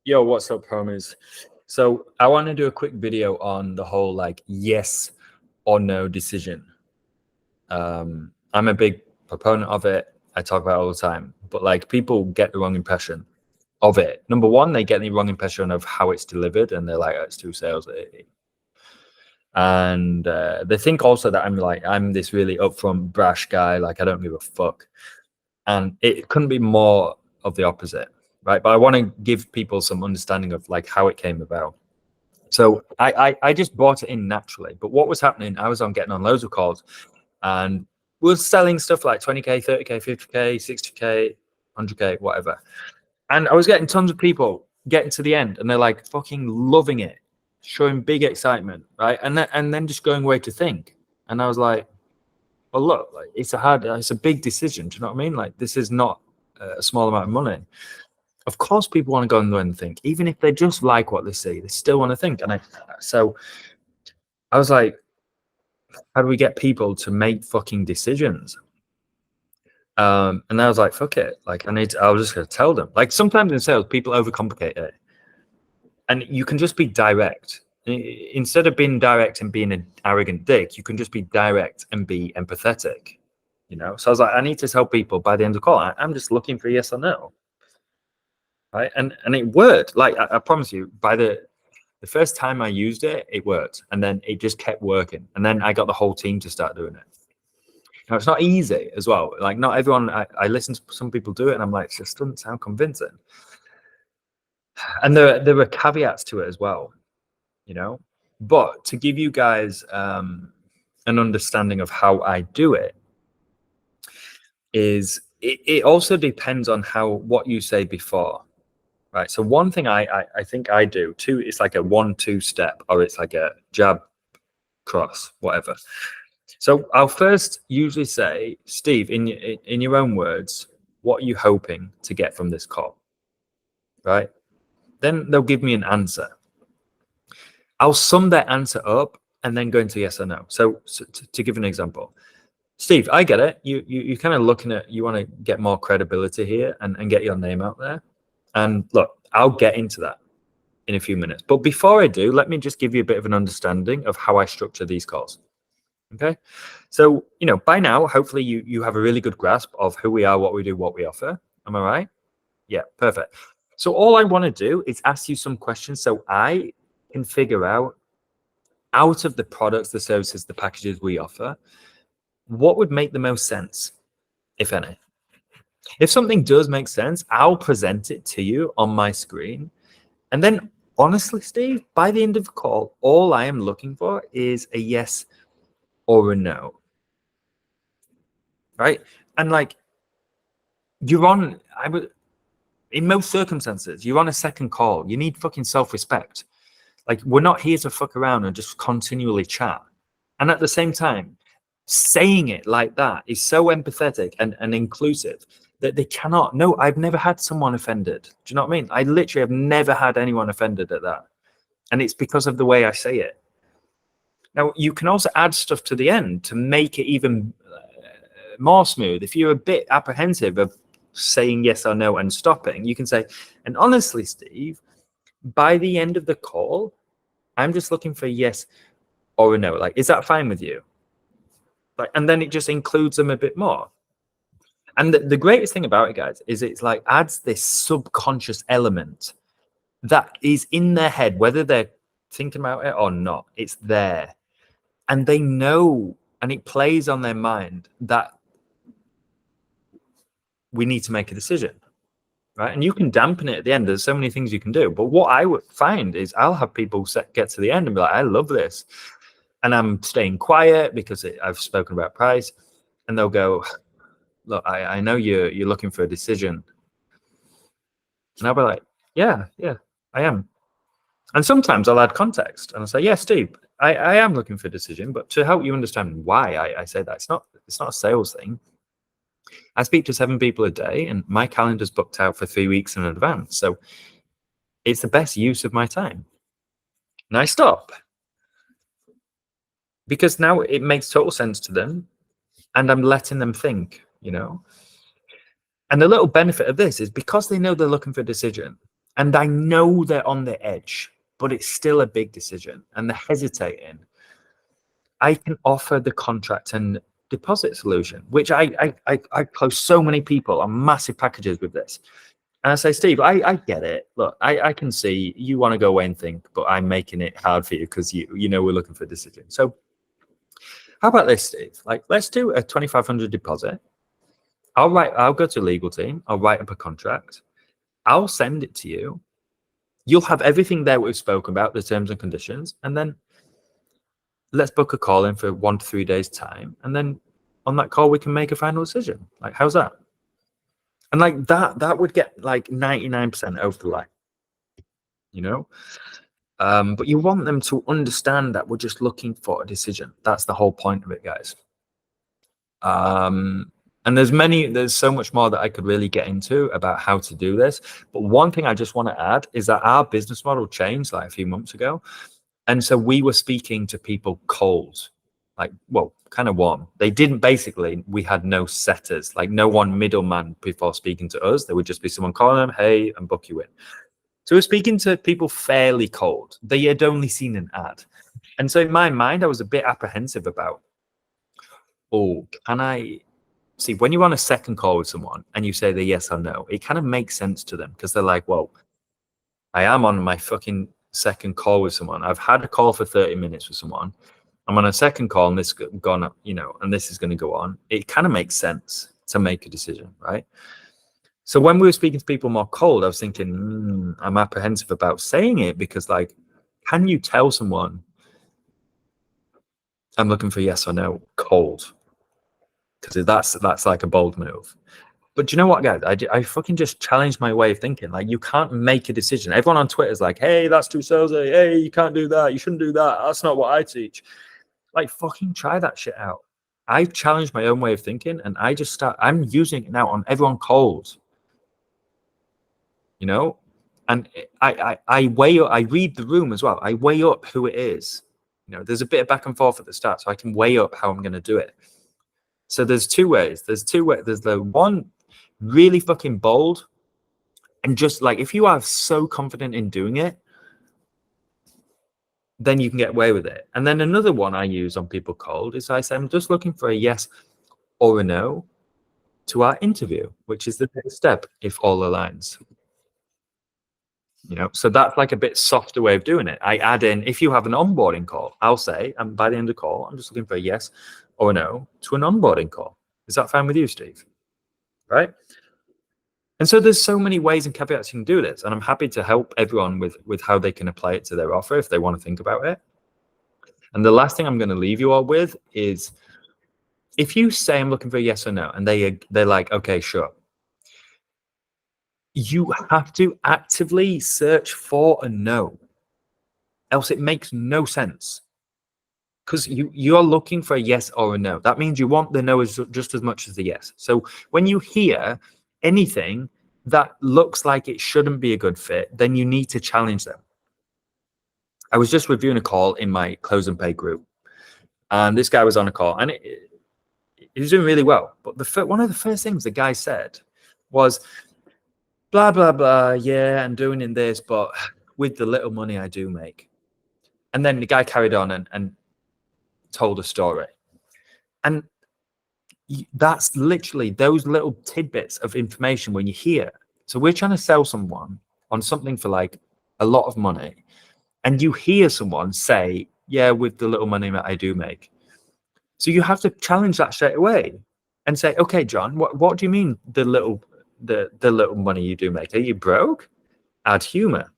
Yo, what's up, homies? So I want to do a quick video on the whole like yes or no decision. I'm a big proponent of it. I talk about it all the time, but like people get the wrong impression of it. Number one, they get the wrong impression of how it's delivered, and they're like, oh, it's too salesy. And they think also that I'm this really upfront, brash guy. Like I don't give a fuck, and it couldn't be more of the opposite, right? But I want to give people some understanding of like how it came about. So I just brought it in naturally. But what was happening, I was getting on loads of calls, and we were selling stuff like 20K, 30K, 50K, 60K, 100K, whatever. And I was getting tons of people getting to the end, and they're like fucking loving it, showing big excitement, right? And then just going away to think. And I was like, well, look, like it's a big decision. Do you know what I mean? Like this is not a small amount of money. Of course, people want to go and think, even if they just like what they see, they still want to think. And so I was like, how do we get people to make fucking decisions? And I was like, fuck it. Like I was just going to tell them. Like sometimes in sales, people overcomplicate it, and you can just be direct. Instead of being direct and being an arrogant dick, you can just be direct and be empathetic. You know. So I was like, I need to tell people by the end of the call, I'm just looking for yes or no. Right, and it worked. Like I promise you, by the first time I used it, it worked, and then it just kept working, and then I got the whole team to start doing it. Now it's not easy as well. Like not everyone. I listen to some people do it, and I'm like, it just doesn't sound convincing. And there were caveats to it as well, you know. But to give you guys an understanding of how I do it, is it also depends on what you say before. Right. So one thing I think I do too, it's like a 1-2 step, or it's like a jab, cross, whatever. So I'll first usually say, Steve, in your own words, what are you hoping to get from this call? Right. Then they'll give me an answer. I'll sum their answer up and then go into yes or no. So to give an example, Steve, I get it. You're kind of looking at, you want to get more credibility here and get your name out there. And look, I'll get into that in a few minutes. But before I do, let me just give you a bit of an understanding of how I structure these calls. Okay. So, you know, by now, hopefully you have a really good grasp of who we are, what we do, what we offer. Am I right? Yeah, perfect. So all I want to do is ask you some questions so I can figure out of the products, the services, the packages we offer, what would make the most sense, if any. If something does make sense, I'll present it to you on my screen. And then, honestly, Steve, by the end of the call, all I am looking for is a yes or a no. Right? And like, in most circumstances, you're on a second call. You need fucking self-respect. Like, we're not here to fuck around and just continually chat. And at the same time, saying it like that is so empathetic and inclusive that they cannot. No, I've never had someone offended. Do you know what I mean? I literally have never had anyone offended at that. And it's because of the way I say it. Now, you can also add stuff to the end to make it even more smooth. If you're a bit apprehensive of saying yes or no and stopping, you can say, and honestly, Steve, by the end of the call, I'm just looking for a yes or a no. Like, is that fine with you? Like, and then it just includes them a bit more. And the greatest thing about it, guys, is it's like adds this subconscious element that is in their head, whether they're thinking about it or not. It's there. And they know, and it plays on their mind that we need to make a decision, right? And you can dampen it at the end. There's so many things you can do. But what I would find is I'll have people get to the end and be like, I love this. And I'm staying quiet because I've spoken about price. And they'll go, look, I know you're looking for a decision. And I'll be like, yeah, I am. And sometimes I'll add context and I'll say, yeah, Steve, I am looking for a decision, but to help you understand why I say that, it's not a sales thing. I speak to 7 people a day and my calendar's booked out for 3 weeks in advance. So it's the best use of my time. And I stop. Because now it makes total sense to them and I'm letting them think, you know. And the little benefit of this is because they know they're looking for a decision and I know they're on the edge, but it's still a big decision and they're hesitating, I can offer the contract and deposit solution, which I close so many people on massive packages with this. And I say, Steve, I get it. Look, I can see you want to go away and think, but I'm making it hard for you because you know we're looking for a decision. So how about this, Steve? Like, let's do a 2,500 deposit. I'll go to legal team. I'll write up a contract. I'll send it to you. You'll have everything there we've spoken about, the terms and conditions, and then let's book a call in for 1 to 3 days time. And then on that call, we can make a final decision. Like, how's that? And like that would get like 99% over the line, you know? But you want them to understand that we're just looking for a decision. That's the whole point of it, guys. And there's so much more that I could really get into about how to do this. But one thing I just want to add is that our business model changed like a few months ago. And so we were speaking to people cold, like, well, kind of warm. They didn't basically, we had no setters, like no one middleman before speaking to us. There would just be someone calling them, hey, and book you in. So we're speaking to people fairly cold. They had only seen an ad. And so in my mind, I was a bit apprehensive about, oh, can I see when you're on a second call with someone and you say the yes or no, it kind of makes sense to them because they're like, well, I am on my fucking second call with someone. I've had a call for 30 minutes with someone. I'm on a second call and this gone up, you know, and this is going to go on. It kind of makes sense to make a decision, right? So when we were speaking to people more cold, I was thinking, I'm apprehensive about saying it because, like, can you tell someone I'm looking for yes or no cold? Because that's like a bold move. But do you know what, guys? I fucking just challenged my way of thinking. Like, you can't make a decision. Everyone on Twitter is like, hey, that's too salesy. Hey, you can't do that. You shouldn't do that. That's not what I teach. Like, fucking try that shit out. I've challenged my own way of thinking, and I'm using it now on everyone cold. You know? And I weigh up, I read the room as well. I weigh up who it is. You know, there's a bit of back and forth at the start, so I can weigh up how I'm going to do it. So there's two ways. There's the one really fucking bold, and just like, if you are so confident in doing it, then you can get away with it. And then another one I use on people cold is I say, I'm just looking for a yes or a no to our interview, which is the next step if all aligns. You know, so that's like a bit softer way of doing it. I add in, if you have an onboarding call, I'll say, and by the end of the call, I'm just looking for a yes or a no to an onboarding call. Is that fine with you, Steve? Right? And so there's so many ways and caveats you can do this. And I'm happy to help everyone with how they can apply it to their offer if they want to think about it. And the last thing I'm going to leave you all with is, if you say I'm looking for a yes or no, and they're like, okay, sure. You have to actively search for a no. Else it makes no sense. Because you're looking for a yes or a no. That means you want the no just as much as the yes. So when you hear anything that looks like it shouldn't be a good fit, then you need to challenge them. I was just reviewing a call in my Close and Pay group, and this guy was on a call, and he was doing really well. But one of the first things the guy said was, blah, blah, blah, yeah, I'm doing in this, but with the little money I do make. And then the guy carried on and told a story. And that's literally those little tidbits of information when you hear. So we're trying to sell someone on something for like a lot of money, and you hear someone say, yeah, with the little money that I do make. So you have to challenge that straight away and say, okay, John, what do you mean the little money you do make? Are you broke? Add humor.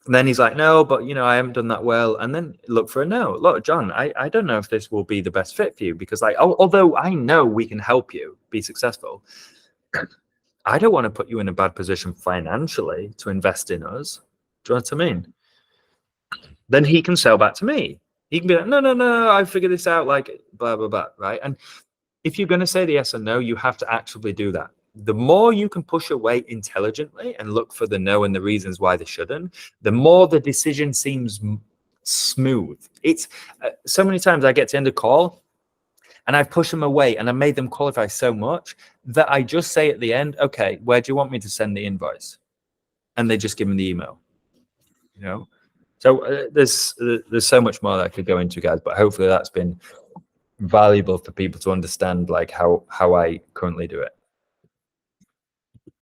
And then he's like, no, but you know, I haven't done that well. And then look for a no. Look, John, I don't know if this will be the best fit for you, because like, although I know we can help you be successful, I don't want to put you in a bad position financially to invest in us. Do you know what I mean? Then he can sell back to me. He can be like, no, I figured this out, like blah, blah, blah, right? And if you're going to say the yes or no, you have to actively do that. The more you can push away intelligently and look for the no and the reasons why they shouldn't, the more the decision seems smooth. It's so many times I get to end a call and I've pushed them away and I made them qualify so much that I just say at the end, okay, where do you want me to send the invoice? and they just give them the email. You know, so there's so much more that I could go into, guys, but hopefully that's been valuable for people to understand like how I currently do it.